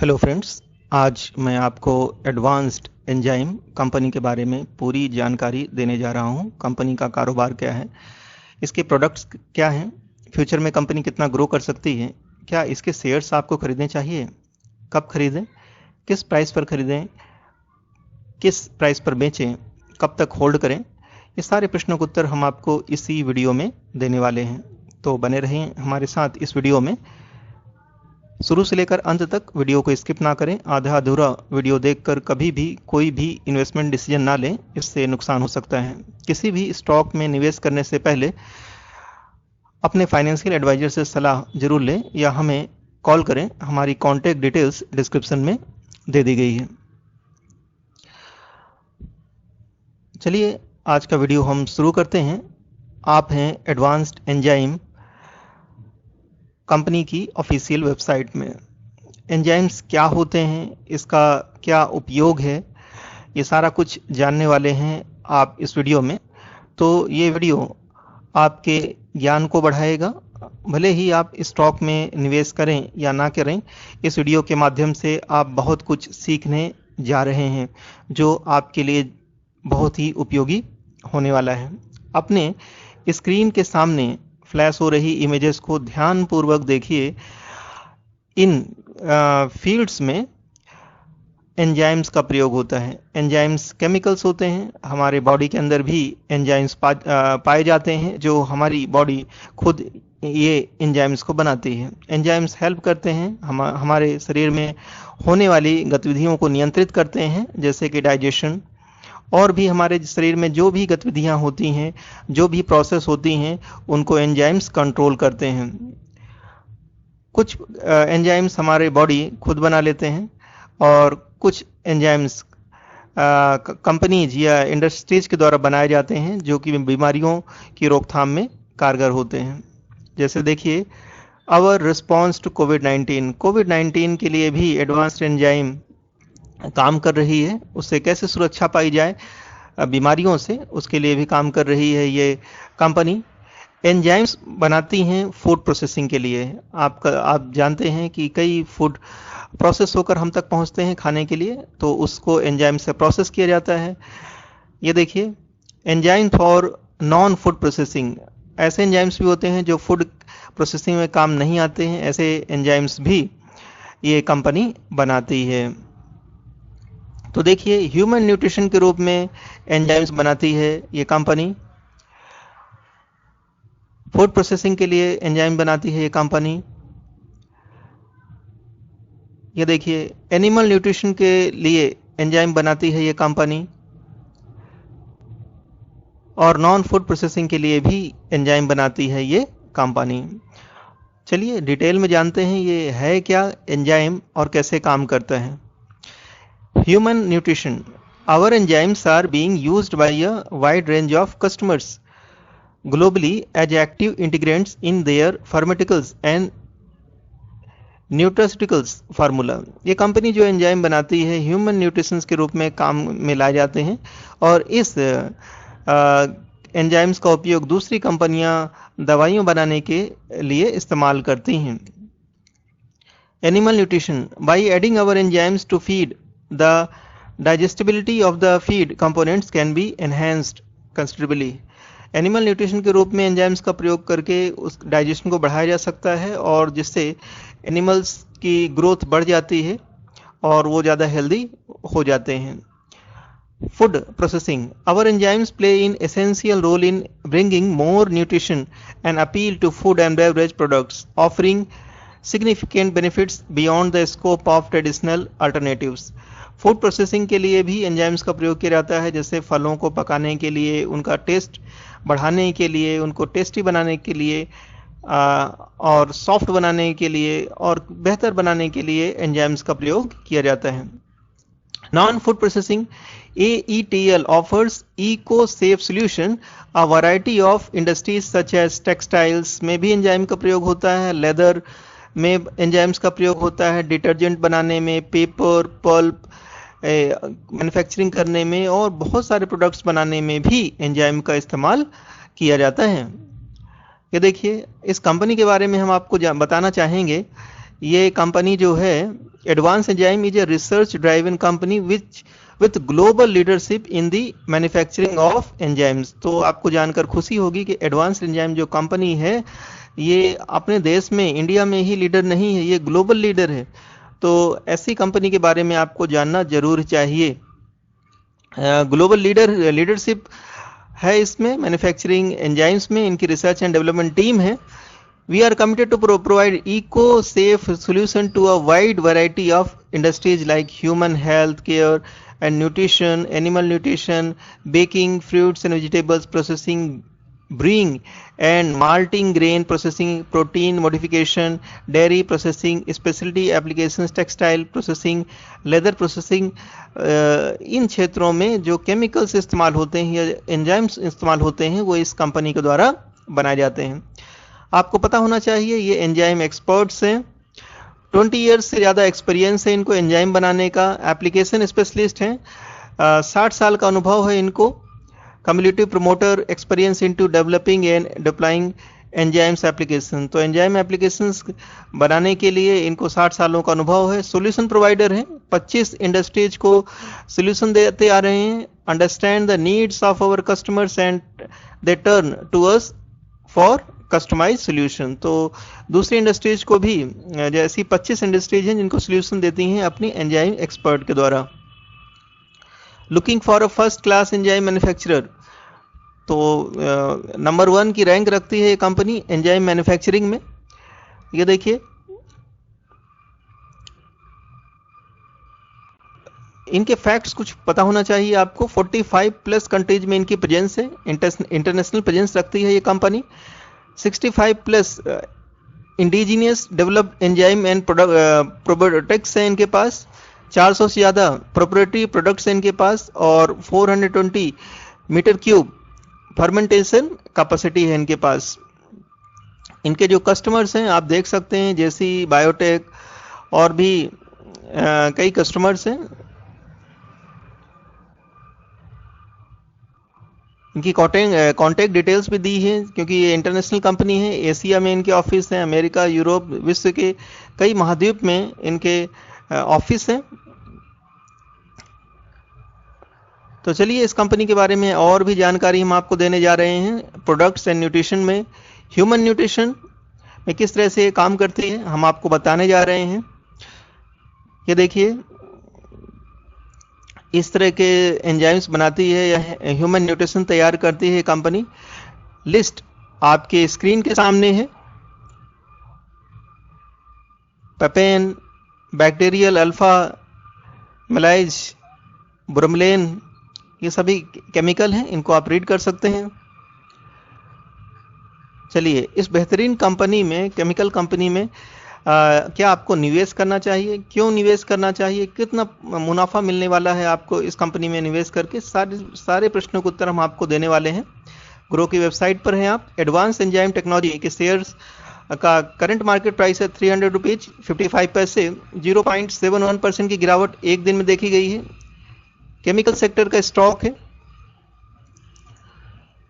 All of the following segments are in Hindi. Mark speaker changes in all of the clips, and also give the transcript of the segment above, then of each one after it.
Speaker 1: हेलो फ्रेंड्स, आज मैं आपको एडवांस्ड एंजाइम कंपनी के बारे में पूरी जानकारी देने जा रहा हूं। कंपनी का कारोबार क्या है, इसके प्रोडक्ट्स क्या हैं, फ्यूचर में कंपनी कितना ग्रो कर सकती है, क्या इसके शेयर्स आपको खरीदने चाहिए, कब खरीदें, किस प्राइस पर खरीदें, किस प्राइस पर बेचें, कब तक होल्ड करें, ये सारे प्रश्नों के उत्तर हम आपको इसी वीडियो में देने वाले हैं। तो बने रहें हमारे साथ इस वीडियो में, शुरू से लेकर अंत तक वीडियो को स्किप ना करें। आधा अधूरा वीडियो देखकर कभी भी कोई भी इन्वेस्टमेंट डिसीजन ना लें, इससे नुकसान हो सकता है। किसी भी स्टॉक में निवेश करने से पहले अपने फाइनेंशियल एडवाइजर से सलाह जरूर लें या हमें कॉल करें। हमारी कॉन्टैक्ट डिटेल्स डिस्क्रिप्शन में दे दी गई है। चलिए आज का वीडियो हम शुरू करते हैं। आप हैं एडवांस्ड एंजाइम कंपनी की ऑफिशियल वेबसाइट में। एंजाइम्स क्या होते हैं, इसका क्या उपयोग है, ये सारा कुछ जानने वाले हैं आप इस वीडियो में। तो ये वीडियो आपके ज्ञान को बढ़ाएगा। भले ही आप स्टॉक में निवेश करें या ना करें, इस वीडियो के माध्यम से आप बहुत कुछ सीखने जा रहे हैं जो आपके लिए बहुत ही उपयोगी होने वाला है। अपने स्क्रीन के सामने फ्लैश हो रही इमेजेस को ध्यानपूर्वक देखिए। इन फील्ड्स में एंजाइम्स का प्रयोग होता है। एंजाइम्स केमिकल्स होते हैं। हमारे बॉडी के अंदर भी एंजाइम्स पाए जाते हैं जो हमारी बॉडी खुद ये एंजाइम्स को बनाती है। एंजाइम्स हेल्प करते हैं, हमारे शरीर में होने वाली गतिविधियों को नियंत्रित करते हैं, जैसे कि डाइजेशन, और भी हमारे शरीर में जो भी गतिविधियां होती हैं, जो भी प्रोसेस होती हैं, उनको एंजाइम्स कंट्रोल करते हैं। कुछ एंजाइम्स हमारे बॉडी खुद बना लेते हैं और कुछ एंजाइम्स कंपनीज या इंडस्ट्रीज के द्वारा बनाए जाते हैं जो कि बीमारियों की रोकथाम में कारगर होते हैं। जैसे देखिए, आवर रिस्पॉन्स टू कोविड-19 के लिए भी एडवांस्ड एंजाइम काम कर रही है। उससे कैसे सुरक्षा पाई जाए बीमारियों से, उसके लिए भी काम कर रही है ये कंपनी। एंजाइम्स बनाती हैं फूड प्रोसेसिंग के लिए। आप जानते हैं कि कई फूड प्रोसेस होकर हम तक पहुंचते हैं खाने के लिए, तो उसको एंजाइम से प्रोसेस किया जाता है। ये देखिए, enzyme for non food processing. ऐसे एंजाइम्स भी होते हैं जो फूड प्रोसेसिंग में काम नहीं आते हैं, ऐसे एंजाइम्स भी ये कंपनी बनाती है। तो देखिए, ह्यूमन न्यूट्रिशन के रूप में एंजाइम्स बनाती है ये कंपनी। फूड प्रोसेसिंग के लिए एंजाइम बनाती है ये कंपनी। ये देखिए, एनिमल न्यूट्रिशन के लिए एंजाइम बनाती है ये कंपनी, और नॉन फूड प्रोसेसिंग के लिए भी एंजाइम बनाती है ये कंपनी। चलिए डिटेल में जानते हैं ये है क्या एंजाइम और कैसे काम करता है। Human nutrition. Our enzymes are being used by a wide range of customers globally as active integrants in their pharmaceuticals and nutraceuticals formula. ये कंपनी जो एंजाइम बनाती है ह्यूमन न्यूट्रिशंस के रूप में काम में लाए जाते हैं, और इस एंजाइम्स का उपयोग दूसरी कंपनियां दवाइयां बनाने के लिए इस्तेमाल करती हैं। Animal nutrition. By adding our enzymes to feed, the digestibility of the feed components can be enhanced considerably. Animal nutrition के रूप में एंजाइम्स का प्रयोग करके उस डाइजेशन को बढ़ाया जा सकता है, और जिससे एनिमल्स की ग्रोथ बढ़ जाती है और वो ज़्यादा हेल्दी हो जाते हैं। Food processing. Our enzymes play an essential role in bringing more nutrition and appeal to food and beverage products, offering significant benefits beyond the scope of traditional alternatives. Food processing के लिए भी एंजाइम्स का प्रयोग किया जाता है, जैसे फलों को पकाने के लिए, उनका टेस्ट बढ़ाने के लिए, उनको टेस्टी बनाने के लिए, और सॉफ्ट बनाने के लिए और बेहतर बनाने के लिए एंजाइम्स का प्रयोग किया जाता है। Non food processing. AETL offers eco-safe solution. A variety of industries such as textiles में भी एंजाइम का प्रयोग होता है, लेदर में एंजाइम्स का प्रयोग होता है, डिटर्जेंट बनाने में, पेपर, पल्प मैन्युफैक्चरिंग करने में, और बहुत सारे प्रोडक्ट्स बनाने में भी एंजाइम का इस्तेमाल किया जाता है। ये देखिए, इस कंपनी के बारे में हम आपको बताना चाहेंगे ये कंपनी जो है advance enzyme is a research driven company which with global leadership in the manufacturing of enzymes. तो आपको जानकर खुशी होगी कि एडवांस एंजाइम जो कंपनी है ये अपने देश में, इंडिया में ही लीडर नहीं है, ये ग्लोबल लीडर है। तो ऐसी कंपनी के बारे में आपको जानना जरूर चाहिए। ग्लोबल लीडरशिप है इसमें, मैन्युफैक्चरिंग एंजाइम्स में इनकी रिसर्च एंड डेवलपमेंट टीम है। We are committed to provide eco-safe solution to a wide variety of industries like human health care and nutrition, animal nutrition, baking, fruits and vegetables processing, brewing and malting, grain processing, protein modification, dairy processing, specialty applications, textile processing, leather processing। इन क्षेत्रों में जो केमिकल्स इस्तेमाल होते हैं या एंजाइम्स इस्तेमाल होते हैं वो इस कंपनी के द्वारा बनाए जाते हैं। आपको पता होना चाहिए ये एंजाइम एक्सपर्ट्स हैं, 20 ईयर्स से ज़्यादा एक्सपीरियंस है इनको एंजाइम बनाने का। एप्लीकेशन स्पेशलिस्ट हैं, 60 साल का अनुभव है इनको। Community promoter, experience into developing and deploying enzymes application. तो एंजाइम एप्लीकेशंस बनाने के लिए इनको 60 सालों का अनुभव है। सोल्यूशन प्रोवाइडर हैं, 25 इंडस्ट्रीज को सोल्यूशन देते आ रहे हैं। Understand the needs of our customers and they turn to us for customise solution. तो दूसरी इंडस्ट्रीज को भी, जैसी 25 इंडस्ट्रीज हैं जिनको सोल्यूशन देती हैं अपनी एंजाइम एक्सपर्ट के द्वारा। Looking for a first class enzyme manufacturer. तो नंबर 1 की रैंक रखती है ये कंपनी एंजाइम मैन्युफैक्चरिंग में। ये देखिए इनके फैक्ट्स कुछ पता होना चाहिए आपको। 45 प्लस कंट्रीज में इनकी प्रेजेंस है, इंटरनेशनल प्रेजेंस रखती है ये company. 65 plus indigenous developed enzyme and products हैं इनके पास। 400 से ज़्यादा प्रोप्राइटरी प्रोडक्ट्स हैं इनके पास और 420 मीटर क्यूब फर्मेंटेशन कैपेसिटी है इनके पास। इनके जो कस्टमर्स हैं आप देख सकते हैं, जैसी बायोटेक और भी कई कस्टमर्स हैं। इनकी कॉन्टैक्ट डिटेल्स भी दी है क्योंकि ये इंटरनेशनल कंपनी है। एशिया में इनके ऑफिस हैं, अमेरिका, यूरोप, विश्व के कई महाद्वीप में इनके ऑफिस हैं। तो चलिए इस कंपनी के बारे में और भी जानकारी हम आपको देने जा रहे हैं। प्रोडक्ट्स एंड न्यूट्रिशन में, ह्यूमन न्यूट्रिशन में किस तरह से काम करती है हम आपको बताने जा रहे हैं। ये देखिए इस तरह के एंजाइम्स बनाती है या ह्यूमन न्यूट्रिशन तैयार करती है कंपनी। लिस्ट आपके स्क्रीन के सामने है। पेपेन, बैक्टीरियल, अल्फा, मेलाइज, ब्रोमलेन, ये सभी केमिकल हैं, इनको आप रीड कर सकते हैं। चलिए इस बेहतरीन कंपनी में, केमिकल कंपनी में क्या आपको निवेश करना चाहिए, क्यों निवेश करना चाहिए, कितना मुनाफा मिलने वाला है आपको इस कंपनी में निवेश करके, सारे प्रश्नों के उत्तर हम आपको देने वाले हैं। ग्रो की वेबसाइट पर हैं आप। एडवांस एंजाइम टेक्नोलॉजी के शेयर्स का करंट मार्केट प्राइस है 300 रुपीज 55 पैसे। 0.71% की गिरावट एक दिन में देखी गई है। केमिकल सेक्टर का स्टॉक है,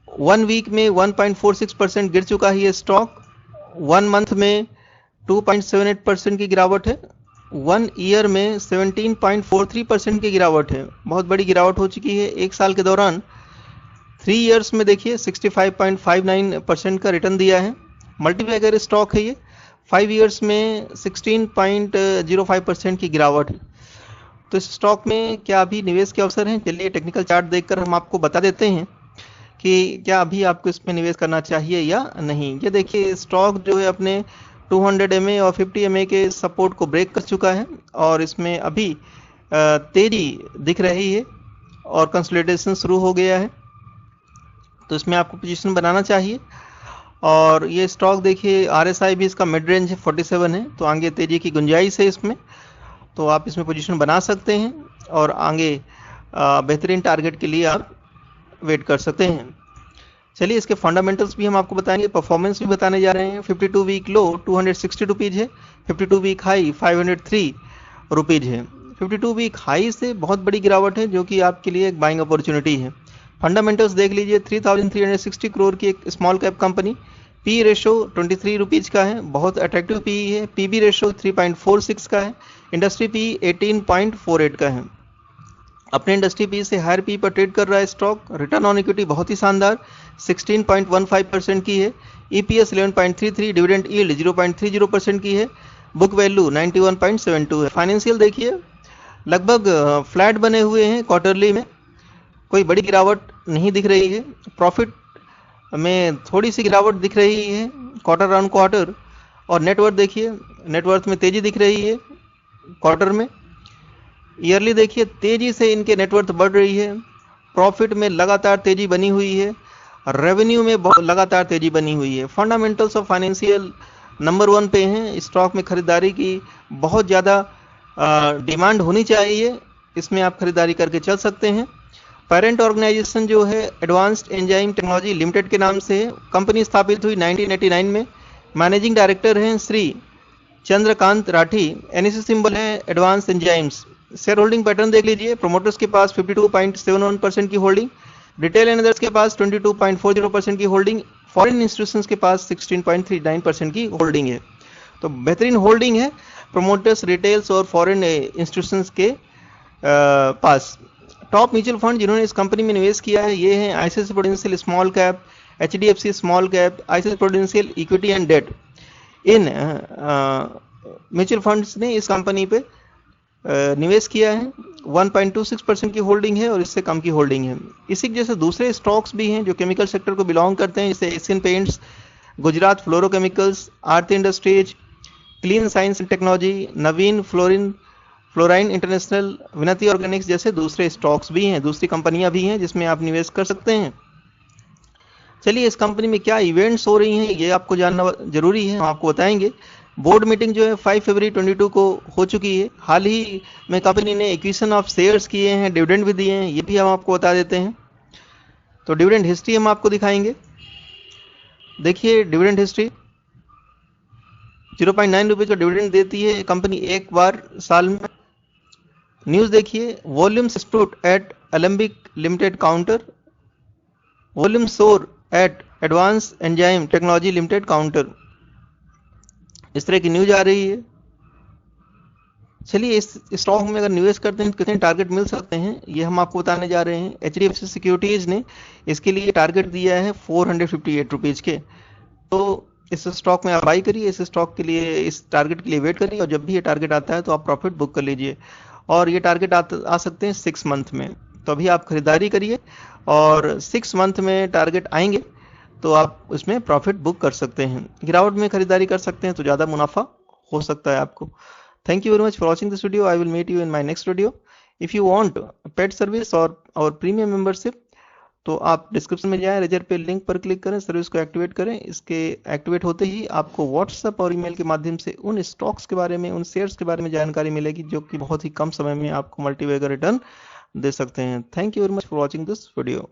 Speaker 1: 1 वीक में 1.46% गिर चुका है ये स्टॉक। 1 मंथ में 2.78% की गिरावट है। 1 ईयर में 17.43% की गिरावट है। बहुत बड़ी गिरावट हो चुकी है एक साल के दौरान। 3 ईयर्स में देखिए 65.59% का रिटर्न दिया है। मल्टीबैगर स्टॉक है ये। 5 ईयर्स में 16.05% की गिरावट है। तो इस स्टॉक में क्या अभी निवेश के अवसर हैं? चलिए टेक्निकल चार्ट देखकर हम आपको बता देते हैं कि क्या अभी आपको इसमें निवेश करना चाहिए या नहीं। ये देखिए स्टॉक जो है अपने 200 MA और 50 MA के सपोर्ट को ब्रेक कर चुका है और इसमें अभी तेजी दिख रही है और कंसोलिडेशन शुरू हो गया है। तो इसमें आपको पोजीशन बनाना चाहिए। और ये स्टॉक देखिए RSI भी इसका मिड रेंज 47 है, तो आगे तेजी की गुंजाइश है इसमें, तो आप इसमें पोजीशन बना सकते हैं और आगे बेहतरीन टारगेट के लिए आप वेट कर सकते हैं। चलिए इसके फंडामेंटल्स भी हम आपको बताएंगे, परफॉर्मेंस भी बताने जा रहे हैं। 52 वीक लो 260 रुपीज है, 52 वीक हाई 503 रुपीज है। 52 वीक हाई से बहुत बड़ी गिरावट है जो कि आपके लिए एक बाइंग अपॉर्चुनिटी है। फंडामेंटल्स देख लीजिए, 3360 करोड़ की एक small cap company, P ratio 23 rupees का है, बहुत अट्रैक्टिव पी है। पीबी रेशो 3.46 का है। इंडस्ट्री पी 18.48 का है। अपने इंडस्ट्री पी से हायर पी पर ट्रेड कर रहा है स्टॉक। रिटर्न ऑन इक्विटी बहुत ही शानदार 16.15% की है। ईपीएस 11.33, डिविडेंड यील्ड 0.30% की है। बुक वैल्यू 91.72 है। फाइनेंशियल देखिए लगभग फ्लैट बने हुए हैं क्वार्टरली में, कोई बड़ी गिरावट नहीं दिख रही है। प्रॉफिट में थोड़ी सी गिरावट दिख रही है क्वार्टर ऑन क्वार्टर। और नेटवर्थ देखिए, नेटवर्थ में तेजी दिख रही है क्वार्टर में। ईयरली देखिए तेजी से इनके नेटवर्थ बढ़ रही है। प्रॉफिट में लगातार तेजी बनी हुई है। रेवेन्यू में लगातार तेजी बनी हुई है। फंडामेंटल्स ऑफ फाइनेंशियल नंबर 1 पे हैं। स्टॉक में खरीदारी की बहुत ज़्यादा डिमांड होनी चाहिए, इसमें आप खरीदारी करके चल सकते हैं। पेरेंट ऑर्गेनाइजेशन जो है एडवांस्ड एंजाइम टेक्नोलॉजी लिमिटेड के नाम से है। कंपनी स्थापित हुई 1989 में। मैनेजिंग डायरेक्टर हैं श्री चंद्रकांत राठी। एनएससी सिंबल है advance enzymes. Share holding pattern देख लीजिए। प्रोमोटर्स के पास 52.71% की होल्डिंग, रिटेल एंडर्स के पास 22.40% की होल्डिंग, फॉरेन इंस्टीट्यूशंस के पास 16.39% की होल्डिंग है। तो बेहतरीन होल्डिंग है प्रोमोटर्स, रिटेल्स और फॉरेन इंस्टीट्यूशंस के पास। टॉप म्यूचुअल फंड जिन्होंने इस कंपनी में निवेश किया है ये हैं ICICI Prudential small cap, HDFC small cap, ICICI Prudential equity and debt. इन म्यूचुअल फंड्स ने इस कंपनी पे निवेश किया है। 1.26% की होल्डिंग है और इससे कम की होल्डिंग है। इसी जैसे दूसरे स्टॉक्स भी हैं जो केमिकल सेक्टर को बिलोंग करते हैं, जैसे Asian paints, Gujarat fluorochemicals, Aarti industries, clean science and technology, Naveen fluorine international, विनती ऑर्गेनिक्स जैसे दूसरे स्टॉक्स भी हैं, दूसरी कंपनियां भी हैं जिसमें आप निवेश कर सकते हैं। चलिए इस कंपनी में क्या इवेंट्स हो रही हैं ये आपको जानना जरूरी है, हम आपको बताएंगे। बोर्ड मीटिंग जो है 5 फरवरी 22 को हो चुकी है। हाल ही में कंपनी ने एक्विजिशन ऑफ शेयर्स किए हैं, डिविडेंड भी दिए हैं, ये भी हम आपको बता देते हैं। तो डिविडेंड हिस्ट्री हम आपको दिखाएंगे। देखिए डिविडेंड हिस्ट्री 0.9 रुपये का डिविडेंड देती है कंपनी एक बार साल में। न्यूज देखिए, volumes stood at Alembic limited counter, volume soar at advance enzyme technology limited counter. इस तरह की न्यूज आ रही है। चलिए इस स्टॉक में अगर निवेश करते हैं तो कितने टारगेट मिल सकते हैं ये हम आपको बताने जा रहे हैं। एचडीएफसी सिक्योरिटीज ने इसके लिए टारगेट दिया है 458 रुपीज के। तो इस स्टॉक में आप बाई करिए, इस स्टॉक के लिए, इस टारगेट के लिए वेट करिए और जब भी ये टारगेट आता है तो आप प्रॉफिट बुक कर लीजिए। और ये टारगेट आ सकते हैं 6 मंथ में, तो अभी आप खरीदारी करिए और 6 मंथ में टारगेट आएंगे तो आप उसमें प्रॉफिट बुक कर सकते हैं। गिरावट में खरीदारी कर सकते हैं तो ज़्यादा मुनाफा हो सकता है आपको। Thank you very much for watching this video. I will meet you in my next video. If you want pet service और प्रीमियम मेंबरशिप तो आप डिस्क्रिप्शन में जाएं, रेजर पे लिंक पर क्लिक करें, सर्विस को एक्टिवेट करें। इसके एक्टिवेट होते ही आपको व्हाट्सएप और ईमेल के माध्यम से उन स्टॉक्स के बारे में, उन शेयर्स के बारे में जानकारी मिलेगी जो कि बहुत ही कम समय में आपको मल्टीबैगर रिटर्न दे सकते हैं। Thank you very much for watching this video.